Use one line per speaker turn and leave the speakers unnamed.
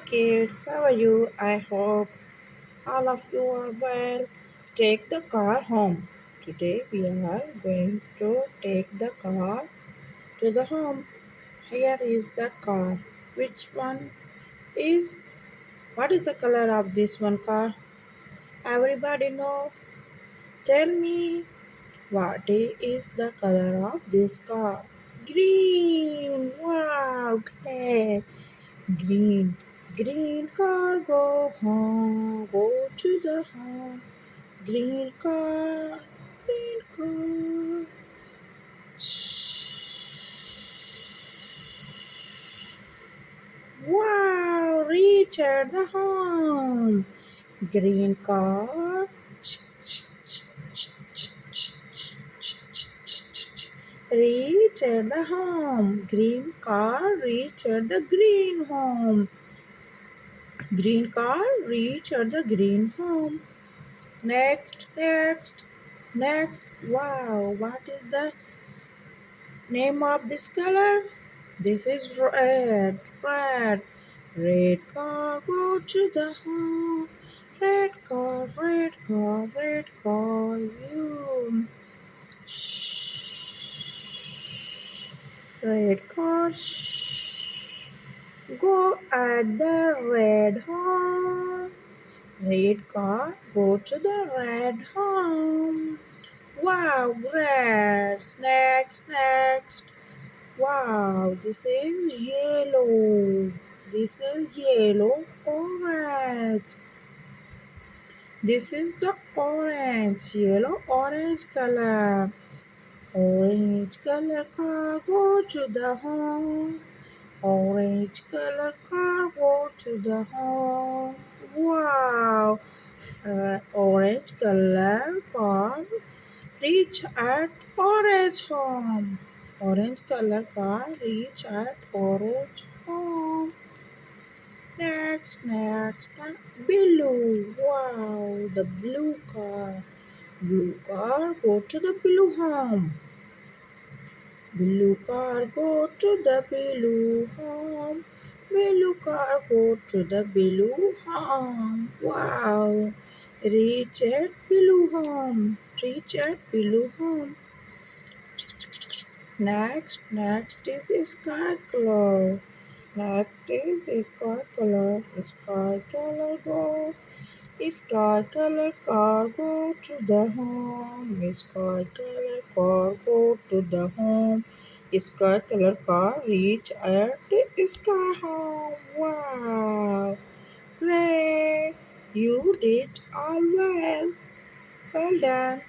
kids, how are you? I hope all of you are well. Take the car home. Today we are going to take the car to the home. Here is the car. Which one is? What is the color of this one car? Everybody know? Tell me what is the color of this car? Green. Wow, great. Green, green car, go home, go to the home. Green car, green car. Wow, reach at the home. Green car. Reach at the home. Green car, reach at the green home. Green car, reach at the green home. Next, next, next. Wow, what is the name of this color? This is red, red. Red car, go to the home. Red car, red car, red car, you. Shh. Red car, shh. Go at the red home. Red car, go to the red home. Wow, red. Next, next. Wow, this is yellow. This is yellow, orange. This is the orange, yellow, orange color. Orange color car, go to the home. Orange color car, go to the home. Wow, orange color car reach at orange home. Orange color car reach at orange home. Next, next, blue. Wow, the blue car. Blue car go to the blue home. Blue car go to the blue home. Blue car go to the blue home. Wow. Reach at blue home. Reach at blue home. Next is sky color. Next is sky color. Sky color go. Sky color car go to the home. Sky color car go to the home. Sky color car reach at the sky home. Wow. Great. You did all well. Well done.